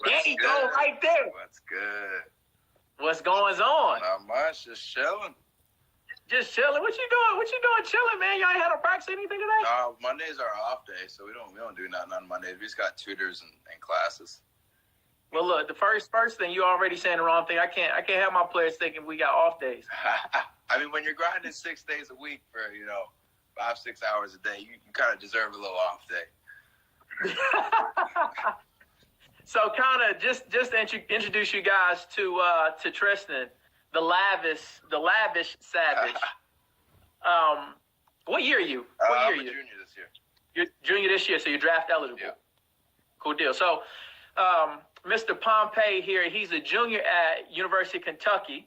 There you go, right there. What's good? What's going on? Not much, just chilling. Just chilling. What you doing? What you doing chilling, man? Y'all ain't had a practice or anything today? No, Mondays are off day, so we don't do nothing on Mondays. We just got tutors and classes. Well, look, the first thing, you already saying the wrong thing. I can't have my players thinking we got off days. I mean, when you're grinding 6 days a week for 5-6 hours a day, you kind of deserve a little off day. So, kind of just introduce you guys to Tristan, the lavish savage. What year are you? I'm a junior this year. You're junior this year, so you're draft eligible. Yeah. Cool deal. So, Mr. Pompey here, he's a junior at University of Kentucky.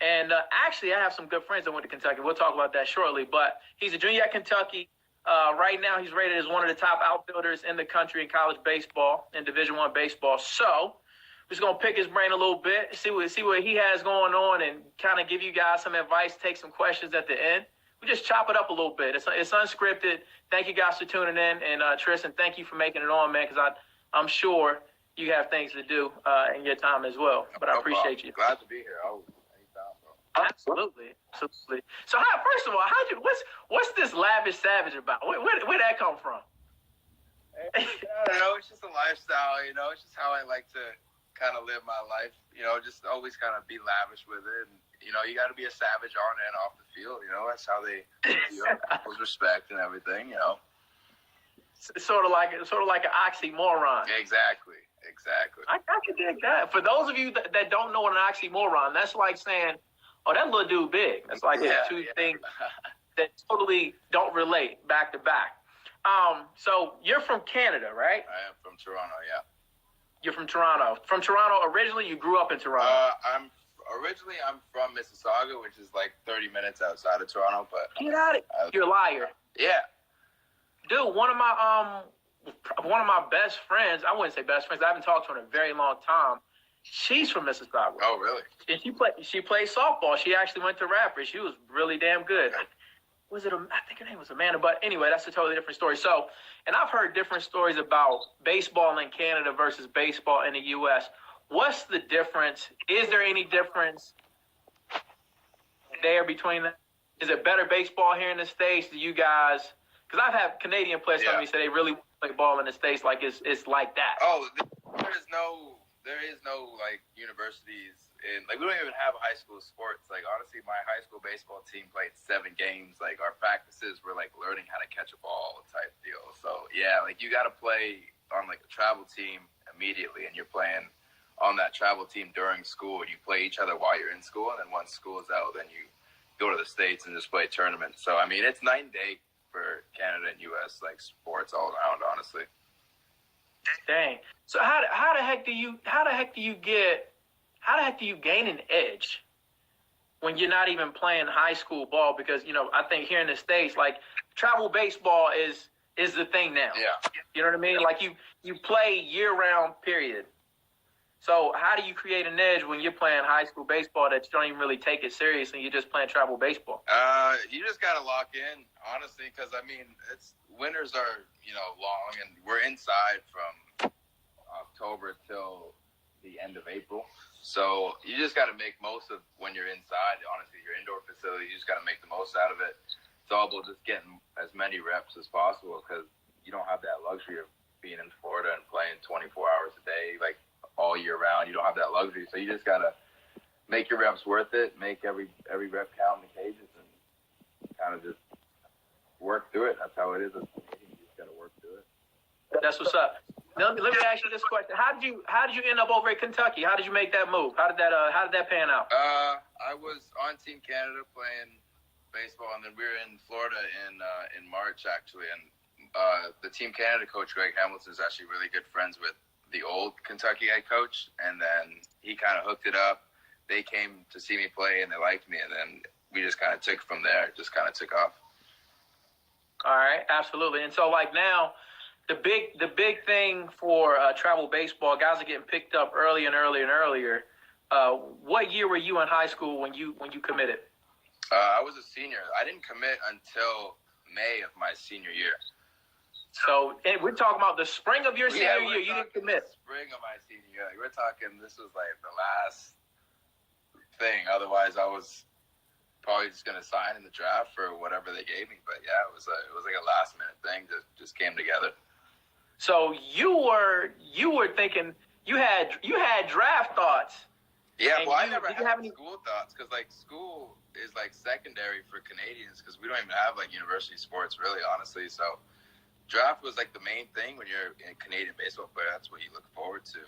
And actually, I have some good friends that went to Kentucky. We'll talk about that shortly. But he's a junior at Kentucky. Right now, he's rated as one of the top outfielders in the country in college baseball, in Division I baseball. So we're just going to pick his brain a little bit, see what he has going on, and kind of give you guys some advice, take some questions at the end. We just chop it up a little bit. It's unscripted. Thank you guys for tuning in. And Tristan, thank you for making it on, man, because I'm sure you have things to do in your time as well. But I appreciate you. Glad to be here. Anytime, bro. Absolutely. So, first of all, what's this lavish savage about? Where'd that come from? I don't know. It's just a lifestyle. It's just how I like to kind of live my life. Just always kind of be lavish with it. And, you got to be a savage on and off the field. That's how they people's respect and everything. It's sort of like an oxymoron. Exactly. I can dig that. For those of you that don't know what an oxymoron, that's like saying, "Oh, that little dude big." That's like two things that totally don't relate back to back. So you're from Canada, right? I am from Toronto. Yeah. You're from Toronto. From Toronto originally. You grew up in Toronto. I'm from Mississauga, which is like 30 minutes outside of Toronto. But get out of here! You're a liar. Yeah. Dude, one of my best friends, I wouldn't say best friends, I haven't talked to her in a very long time. She's from Mississauga. Oh, really? And she played softball. She actually went to Radford. She was really damn good. I think her name was Amanda, but anyway, that's a totally different story. So, and I've heard different stories about baseball in Canada versus baseball in the U.S. What's the difference? Is there any difference there between them? Is it better baseball here in the States? Do you guys, because I've had Canadian players tell me say they really play ball in the States like it's like that. Oh, there is no like universities in, like, we don't even have high school sports. Like, honestly, my high school baseball team played 7 games. Like, our practices were like learning how to catch a ball type deal. So yeah, like, you got to play on like a travel team immediately, and you're playing on that travel team during school, and you play each other while you're in school, and then once school is out, then you go to the States and just play tournaments. So I mean, it's night and day for Canada and U.S. like sports all around, honestly. Dang. So how the heck do you gain an edge when you're not even playing high school ball? Because I think here in the States, like, travel baseball is the thing now. Yeah. You know what I mean? Like, you play year round, period. So how do you create an edge when you're playing high school baseball that you don't even really take it seriously? You're just playing travel baseball. You just got to lock in, honestly, because, I mean, winters are, long, and we're inside from October till the end of April. So you just got to make most of when you're inside. Honestly, your indoor facility, you just got to make the most out of it. It's all about just getting as many reps as possible, because you don't have that luxury of being in Florida and playing 24 hours a day, like, all year round. You don't have that luxury, so you just gotta make your reps worth it, make every rep count in the cages, and kind of just work through it. That's how it is. You just gotta work through it. That's what's up. Now, let me ask you this question: How did you end up over at Kentucky? How did you make that move? How did that pan out? I was on Team Canada playing baseball, and then we were in Florida in March actually, and the Team Canada coach Greg Hamilton is actually really good friends with the old Kentucky head coach, and then he kind of hooked it up. They came to see me play, and they liked me, and then we just kind of took from there. It just kind of took off. All right, absolutely. And so, like, now, the big thing for travel baseball, guys are getting picked up earlier and earlier and earlier. What year were you in high school when you committed? I was a senior. I didn't commit until May of my senior year. So and we're talking about the spring of your senior year. You didn't commit. Spring of my senior year. Like, we're talking. This was like the last thing. Otherwise, I was probably just gonna sign in the draft for whatever they gave me. But yeah, it was like a last minute thing that just came together. So you were thinking you had draft thoughts. Yeah, well, I never had school thoughts because like school is like secondary for Canadians because we don't even have like university sports really, honestly. So draft was like the main thing when you're a Canadian baseball player. That's what you look forward to.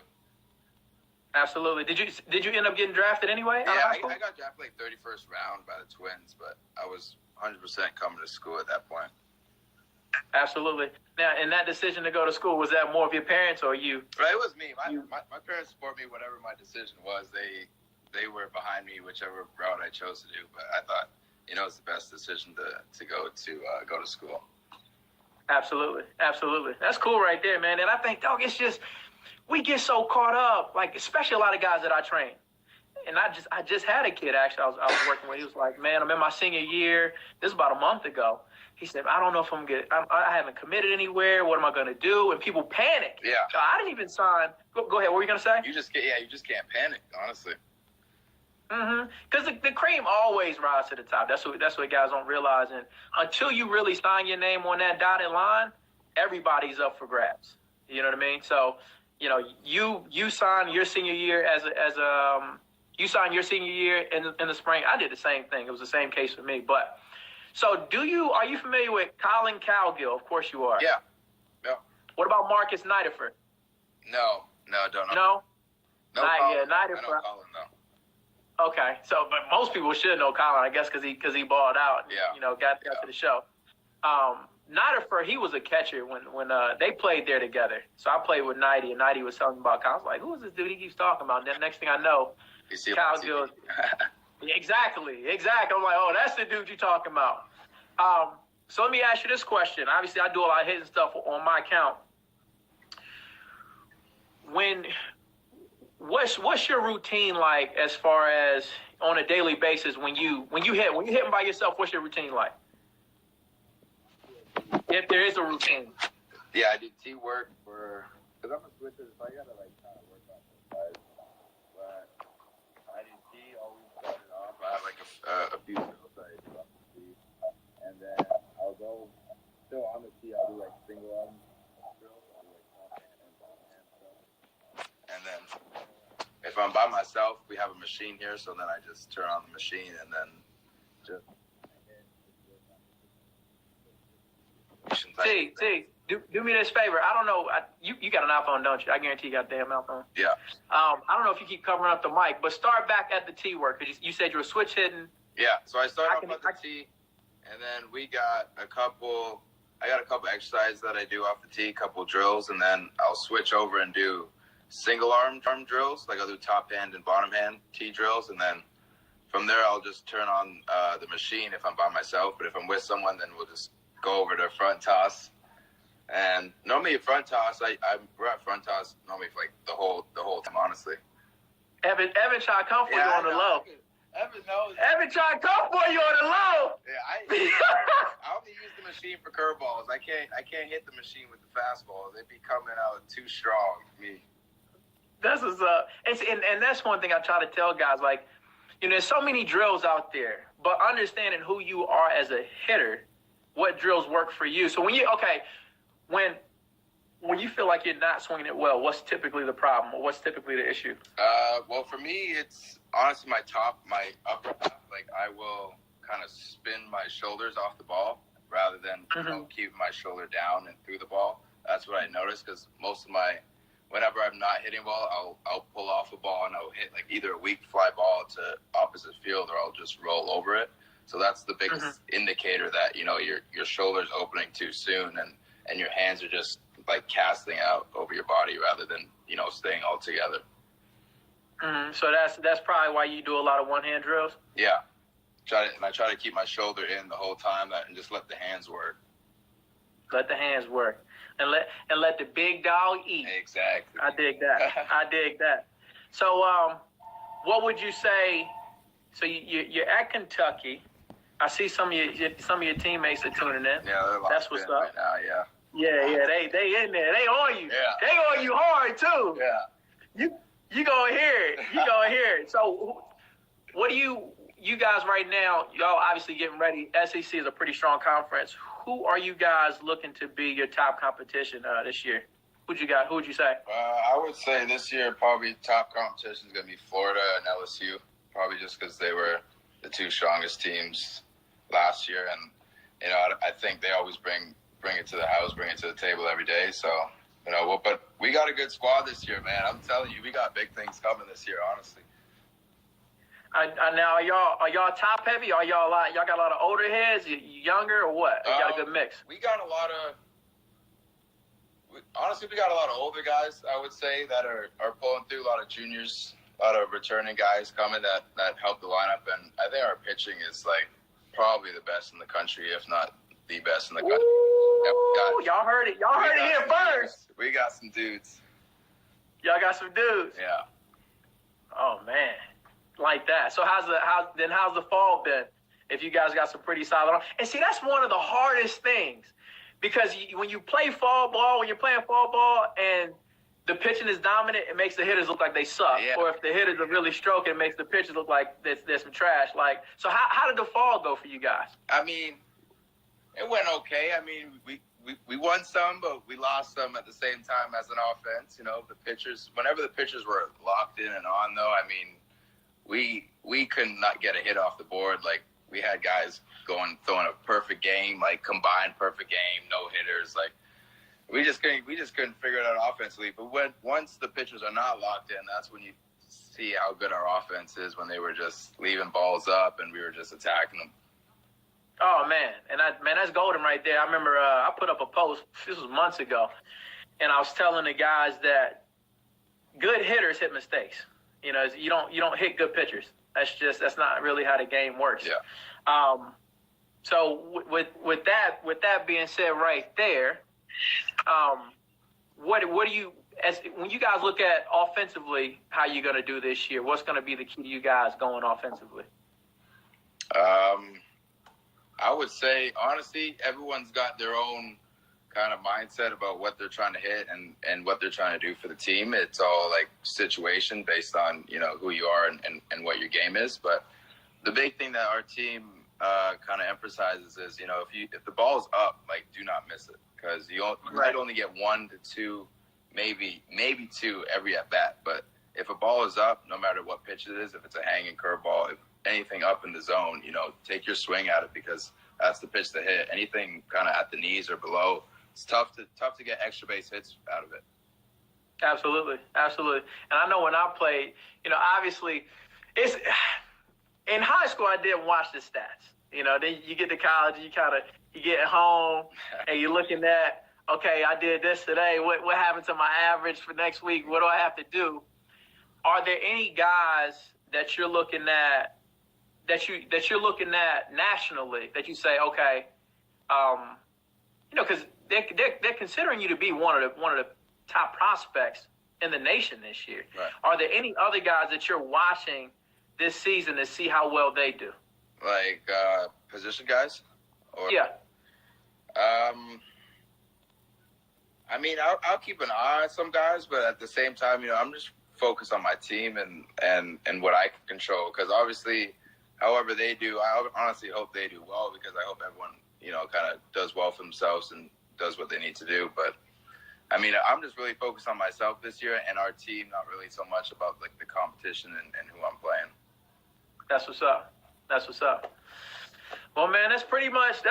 Absolutely. Did you end up getting drafted anyway? Yeah, I got drafted like 31st round by the Twins, but I was 100% coming to school at that point. Absolutely. Now, in that decision to go to school, was that more of your parents or you? Right, it was me. My parents support me whatever my decision was. They were behind me whichever route I chose to do. But I thought, it's the best decision to go to school. Absolutely. That's cool right there, man. And I think, dog, it's just we get so caught up, like especially a lot of guys that I train. And I just had a kid actually. I was working with. He was like, man, I'm in my senior year. This is about a month ago. He said, I don't know if I haven't committed anywhere. What am I going to do? And people panic. Yeah. So I didn't even sign. Go ahead. What were you going to say? You just can't panic, honestly. Mm-hmm. Because the cream always rises to the top. That's what guys don't realize. And until you really sign your name on that dotted line, everybody's up for grabs. You know what I mean? So, you sign your senior year you signed your senior year in the spring. I did the same thing. It was the same case for me. But so are you familiar with Colin Cowgill? Of course you are. Yeah. No. What about Marcus Nidifer? No, don't know. No? Nidifer. I know Colin, no. Okay. So, but most people should know Colin, I guess, because he balled out. Yeah. Got to the show. Nidifer, he was a catcher when they played there together. So I played with Nidy, and Nidy was telling me about Colin. I was like, who is this dude he keeps talking about? And then next thing I know, Cowgill. Exactly. I'm like, oh, that's the dude you're talking about. So let me ask you this question. Obviously, I do a lot of hidden stuff on my account. What's your routine like as far as on a daily basis when you're hitting by yourself? What's your routine like? If there is a routine. Yeah, I do T work because I'm a switcher, so I gotta like kind of work on both sides. But I do T always start it off. I have like a few drills that I do off the T, and then I'll go still on the T. I'll do like single arm drills. I'll do like top hand and bottom hand stuff. And then if I'm by myself, we have a machine here, so then I just turn on the machine and then just. T, do me this favor. I don't know. You got an iPhone, don't you? I guarantee you got a damn iPhone. Yeah. I don't know if you keep covering up the mic, but start back at the T work. Because you said you were switch hitting. Yeah, so I started off at the T, and then I got a couple exercises that I do off the T, couple drills, and then I'll switch over and do single arm drills. Like I'll do top hand and bottom hand T drills, and then from there I'll just turn on the machine if I'm by myself. But if I'm with someone, then we'll just go over to front toss, and normally front toss, we're at front toss normally for like the whole time, honestly. Evan tried to come for you on the low. Evan knows. Evan tried to come for you on the low. Yeah, I only use the machine for curveballs. I can't hit the machine with the fastball. They'd be coming out too strong for me. This is and that's one thing I try to tell guys. Like, there's so many drills out there, but understanding who you are as a hitter. What drills work for you? So when you feel like you're not swinging it well, what's typically the problem, or what's typically the issue? Well, for me, it's honestly my upper top. Like I will kind of spin my shoulders off the ball rather than keep my shoulder down and through the ball. That's what I noticed because whenever I'm not hitting well, I'll pull off a ball and I'll hit like either a weak fly ball to opposite field or I'll just roll over it. So that's the biggest indicator that, your shoulder's opening too soon and your hands are just like casting out over your body rather than, staying all together. Mm-hmm. So that's probably why you do a lot of one-hand drills? Yeah. I try to keep my shoulder in the whole time and just let the hands work. Let the hands work. And let the big dog eat. Exactly. I dig that. So what would you say? So you're at Kentucky. I see some of your teammates are tuning in. Yeah, they're that's what's up. Right now, yeah. Yeah, they in there. They on you. Yeah. They on you hard too. Yeah. You gonna hear it. You gonna hear it. So, what do you guys right now? Y'all obviously getting ready. SEC is a pretty strong conference. Who are you guys looking to be your top competition this year? Who would you say? I would say this year probably top competition is going to be Florida and LSU, probably just because they were the two strongest teams last year, and I think they always bring it to the house, bring it to the table every day. So but we got a good squad this year, man. I'm telling you, we got big things coming this year, honestly. Now, are y'all top heavy? Are y'all got a lot of older heads, younger, or what? You got a good mix. We got a lot of. Honestly, we got a lot of older guys, I would say, that are pulling through. A lot of juniors, a lot of returning guys coming that help the lineup. And I think our pitching is, like, probably the best in the country, if not the best in the country. Ooh, y'all heard it. Y'all heard it here first. We got some dudes. Y'all got some dudes. Yeah. Oh, man. Like that. So how's the fall been? If you guys got some pretty solid. And see, that's one of the hardest things. Because when you play fall ball, when you're playing fall ball and the pitching is dominant, it makes the hitters look like they suck. Yeah. Or if the hitters are really stroking, it makes the pitchers look like there's some trash. Like, so how did the fall go for you guys? I mean, it went okay. I mean, we won some, but we lost some at the same time as an offense. The pitchers, whenever the pitchers were locked in and on, though, I mean, we could not get a hit off the board. Like, we had guys throwing a perfect game, like combined perfect game, no hitters. Like, we just couldn't figure it out offensively. But once the pitchers are not locked in, that's when you see how good our offense is, when they were just leaving balls up and we were just attacking them. Oh man, that's golden right there. I remember I put up a post. This was months ago, and I was telling the guys that good hitters hit mistakes. You don't hit good pitchers. That's not really how the game works. Yeah. So with that being said, right there, what do you, when you guys look at offensively, how you gonna do this year? What's gonna be the key to you guys going offensively? I would say, honestly, everyone's got their own kind of mindset about what they're trying to hit and what they're trying to do for the team. It's all like situation based on, who you are and what your game is. But the big thing that our team kind of emphasizes is, if the ball's up, like, do not miss it, because you might only get 1 to 2, maybe 2 every at bat. But if a ball is up, no matter what pitch it is, if it's a hanging curveball, if anything up in the zone, take your swing at it, because that's the pitch to hit. Anything kind of at the knees or below, it's tough to get extra base hits out of it. Absolutely. And I know when I played, obviously, it's in high school I didn't watch the stats. Then you get to college, you get home and you're looking at, okay, I did this today. What happened to my average for next week? What do I have to do? Are there any guys that you're looking at nationally that you say, okay, because they're considering you to be one of the top prospects in the nation this year. Right. Are there any other guys that you're watching this season to see how well they do? Like position guys? Yeah. I mean, I'll keep an eye on some guys, but at the same time, I'm just focused on my team and what I can control. Because obviously, however they do, I honestly hope they do well, because I hope everyone, kind of does well for themselves and does what they need to do. But I mean, I'm just really focused on myself this year and our team, not really so much about like the competition and who I'm playing. That's what's up. Well, man, that's pretty much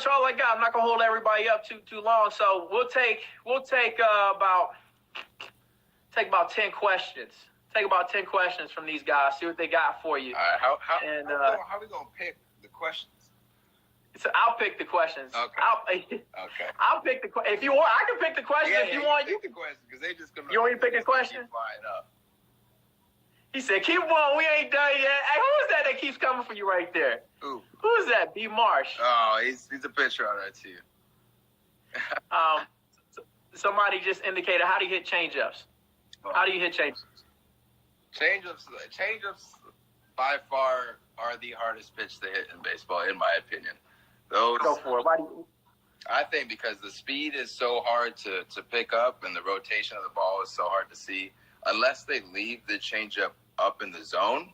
all I got. I'm not gonna hold everybody up too long, so we'll take about 10 questions. Take about 10 questions from these guys. See what they got for you. All right. How are we gonna pick the questions? So I'll pick the questions. Okay. I'll pick the if you want. I can pick the questions if you want. Pick the questions, because they just gonna. You want me to pick a question? Flying up. He said, "Keep on. We ain't done yet." Hey, who is that keeps coming for you right there? Who is that? B. Marsh. Oh, he's a pitcher on that too. Somebody just indicated, how do you hit changeups? How do you hit changeups? Changeups by far are the hardest pitch to hit in baseball, in my opinion. Go for it. I think because the speed is so hard to pick up and the rotation of the ball is so hard to see, unless they leave the changeup up in the zone,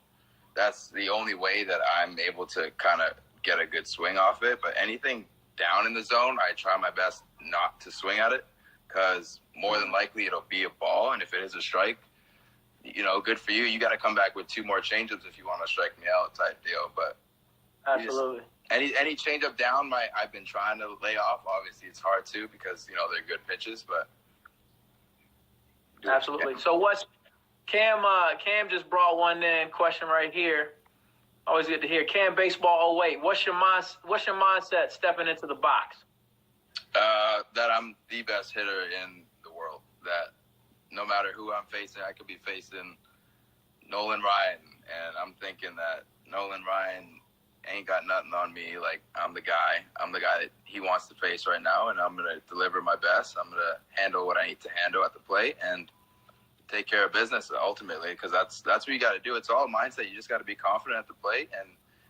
that's the only way that I'm able to kind of get a good swing off it. But anything down in the zone, I try my best not to swing at it because more than likely it'll be a ball. And if it is a strike, good for you. You got to come back with 2 more changeups if you want to strike me out type deal. But Absolutely. Any changeup down, I've been trying to lay off. Obviously, it's hard too because they're good pitches. But absolutely. So what's Cam? Cam just brought one in. Question right here. Always good to hear. Cam Baseball 08. What's your mindset stepping into the box? That I'm the best hitter in the world. That no matter who I'm facing, I could be facing Nolan Ryan, and I'm thinking that Nolan Ryan ain't got nothing on me. Like, I'm the guy that he wants to face right now, and I'm going to deliver my best. I'm going to handle what I need to handle at the plate and take care of business ultimately, because that's what you got to do. It's all mindset. You just got to be confident at the plate, and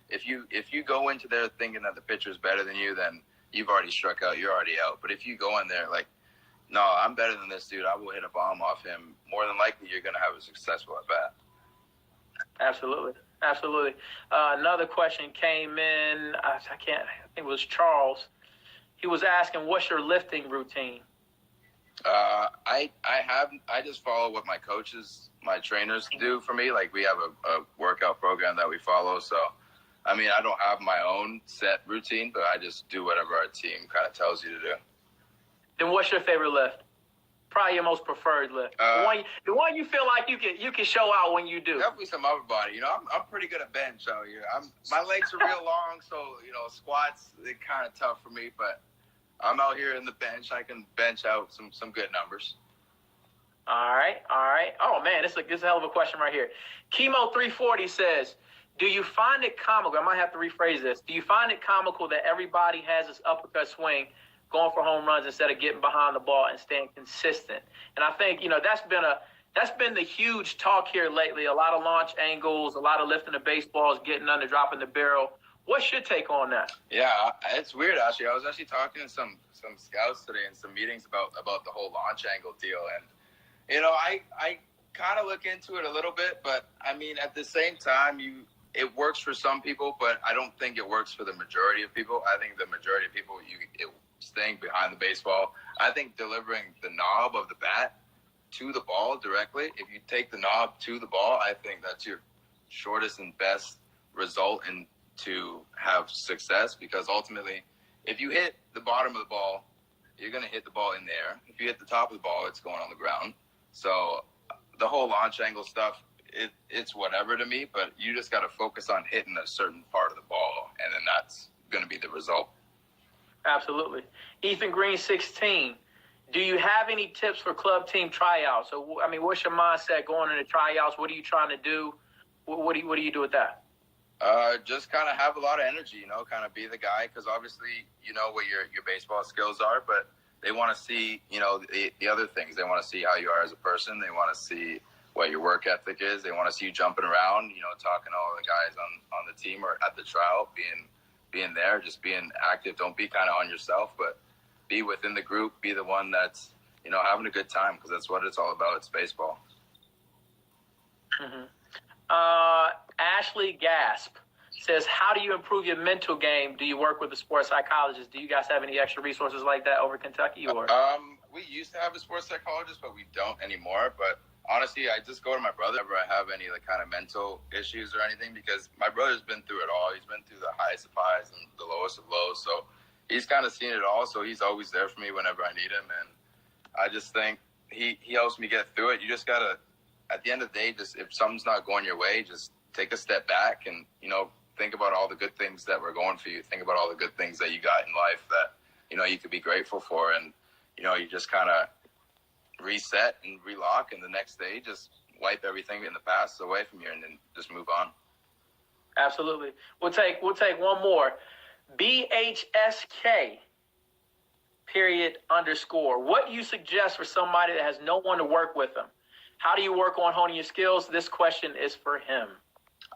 if you go into there thinking that the pitcher's better than you, then you've already struck out. You're already out. But if you go in there like, no, I'm better than this dude, I will hit a bomb off him, more than likely you're going to have a successful at bat. Absolutely. Another question came in. I think it was Charles. He was asking, what's your lifting routine? I just follow what my coaches, my trainers do for me. Like, we have a workout program that we follow. So, I mean, I don't have my own set routine, but I just do whatever our team kind of tells you to do. Then what's your favorite lift? Probably your most preferred lift. The one you feel like you can show out when you do. Definitely some upper body. I'm pretty good at bench out here. My legs are real long, so squats, they're kind of tough for me. But I'm out here in the bench. I can bench out some good numbers. All right. Oh man, this is a hell of a question right here. Chemo 340 says, do you find it comical? I might have to rephrase this. Do you find it comical that everybody has this uppercut swing, going for home runs instead of getting behind the ball and staying consistent? And I think, that's been the huge talk here lately. A lot of launch angles, a lot of lifting the baseballs, getting under, dropping the barrel. What's your take on that? Yeah, it's weird, actually. I was actually talking to some scouts today in some meetings about the whole launch angle deal. And, I kind of look into it a little bit, but, I mean, at the same time, it works for some people, but I don't think it works for the majority of people. I think the majority of people, staying behind the baseball. I think delivering the knob of the bat to the ball directly, if you take the knob to the ball, I think that's your shortest and best result and to have success, because ultimately, if you hit the bottom of the ball, you're going to hit the ball in there. If you hit the top of the ball, it's going on the ground. So the whole launch angle stuff, it's whatever to me, but you just got to focus on hitting a certain part of the ball, and then that's going to be the result. Absolutely. Ethan Green 16. Do you have any tips for club team tryouts? So, I mean, what's your mindset going into tryouts? What are you trying to do? What do you do with that? Just kind of have a lot of energy, kind of be the guy, because obviously you know what your baseball skills are, but they want to see, the other things. They want to see how you are as a person. They want to see what your work ethic is. They want to see you jumping around, talking to all the guys on the team or at the tryout, being there, just being active. Don't be kind of on yourself, but be within the group, be the one that's, having a good time, because that's what it's all about. It's baseball. Mm-hmm. Ashley Gasp says, how do you improve your mental game? Do you work with a sports psychologist? Do you guys have any extra resources like that over Kentucky? Or we used to have a sports psychologist, but we don't anymore. But honestly, I just go to my brother whenever I have any kind of mental issues or anything, because my brother's been through it all. He's been through the highest of highs and the lowest of lows. So he's kind of seen it all. So he's always there for me whenever I need him. And I just think he helps me get through it. You just got to, at the end of the day, just if something's not going your way, just take a step back and, think about all the good things that were going for you. Think about all the good things that you got in life that, you could be grateful for. And, you just kind of reset and relock, and the next day just wipe everything in the past away from you and then just move on. Absolutely. We'll take one more. BHSK _. What do you suggest for somebody that has no one to work with them? How do you work on honing your skills? This question is for him.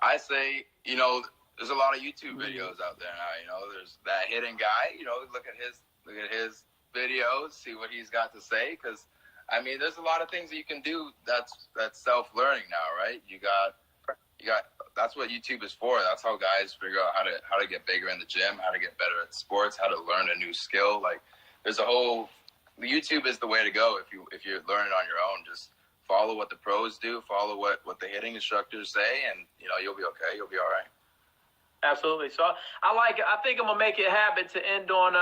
I say, there's a lot of YouTube videos out there now. There's that hidden guy. Look at look at his videos, see what he's got to say. Because I mean, there's a lot of things that you can do. That's self-learning now, right? You got. That's what YouTube is for. That's how guys figure out how to get bigger in the gym, how to get better at sports, how to learn a new skill. Like, there's a whole. YouTube is the way to go if you're learning on your own. Just follow what the pros do, follow what the hitting instructors say, and you'll be okay. You'll be all right. Absolutely. So I like it. I think I'm gonna make it a habit to end on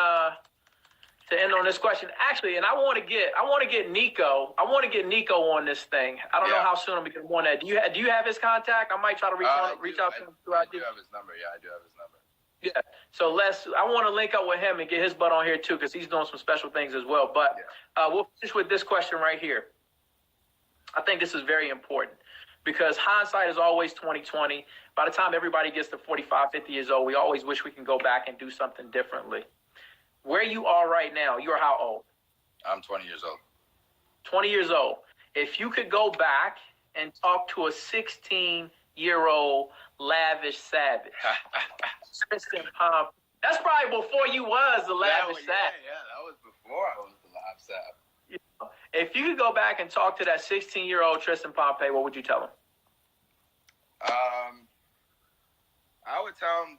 this question. Actually, and I want to get Nico. I want to get Nico on this thing. I don't know how soon I'm gonna get him on that. Do you have his contact? I might try to reach out to him I do have his number. Yeah, I do have his number. Yeah. So I want to link up with him and get his butt on here too, because he's doing some special things as well. But we'll finish with this question right here. I think this is very important because hindsight is always 20/20. By the time everybody gets to 45, 50 years old, we always wish we can go back and do something differently. Where you are right now, you are how old? I'm 20 years old. 20 years old. If you could go back and talk to a 16-year-old lavish savage, Tristan Pompey. That's probably before you was the lavish savage. Yeah, that was before I was the lavish savage. If you could go back and talk to that 16-year-old Tristan Pompey, what would you tell him? I would tell him,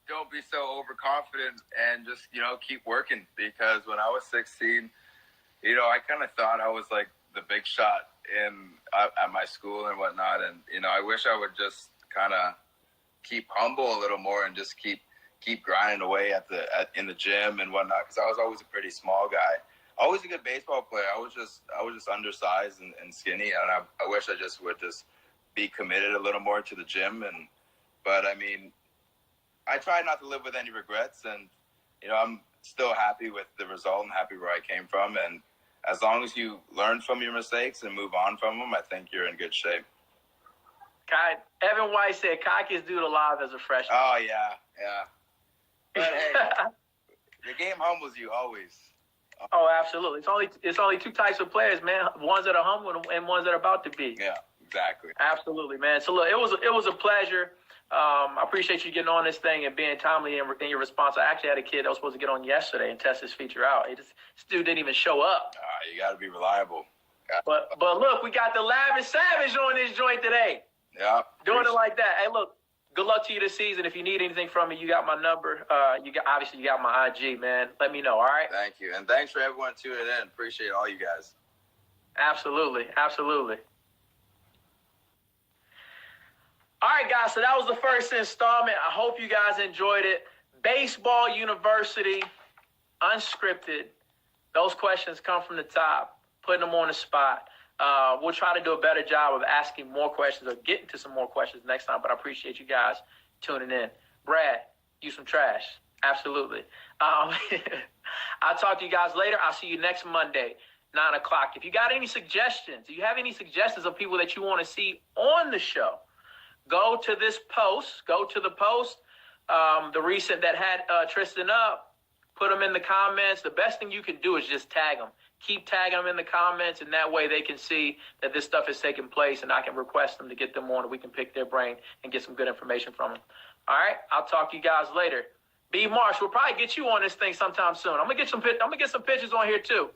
don't be so overconfident and just, keep working. Because when I was 16, I kind of thought I was like the big shot at my school and whatnot. And, I wish I would just kind of keep humble a little more and just keep grinding away in the gym and whatnot. Because I was always a pretty small guy. Always a good baseball player. I was just undersized and skinny. And I wish I just would just be committed a little more to the gym. But I mean, I try not to live with any regrets, and I'm still happy with the result. I'm happy where I came from, and as long as you learn from your mistakes and move on from them, I think you're in good shape. Evan White said cockiest dude alive as a freshman. Oh yeah. But hey, the game humbles you always. Oh, absolutely. It's only two types of players, man. Ones that are humble and ones that are about to be. Yeah, exactly. Absolutely, man. So look, it was a pleasure. I appreciate you getting on this thing and being timely in your response. I actually had a kid that was supposed to get on yesterday and test his feature out. This dude didn't even show up. You got to be reliable. But look, we got the lavish savage on this joint today. Yeah. Doing it like that. Hey, look, good luck to you this season. If you need anything from me, you got my number. You got my IG, man. Let me know, all right? Thank you. And thanks for everyone tuning in. Appreciate all you guys. Absolutely. All right, guys, so that was the first installment. I hope you guys enjoyed it. Baseball University, Unscripted. Those questions come from the top, putting them on the spot. We'll try to do a better job of asking more questions or getting to some more questions next time, but I appreciate you guys tuning in. Brad, you some trash. Absolutely. I'll talk to you guys later. I'll see you next Monday, 9 o'clock. If you got any suggestions, if you have any suggestions of people that you want to see on the show, go to this post. Go to the post, the recent that had Tristan up. Put them in the comments. The best thing you can do is just tag them. Keep tagging them in the comments, and that way they can see that this stuff is taking place, and I can request them to get them on, and we can pick their brain and get some good information from them. All right, I'll talk to you guys later. B. Marsh, we'll probably get you on this thing sometime soon. I'm gonna get some pictures on here too.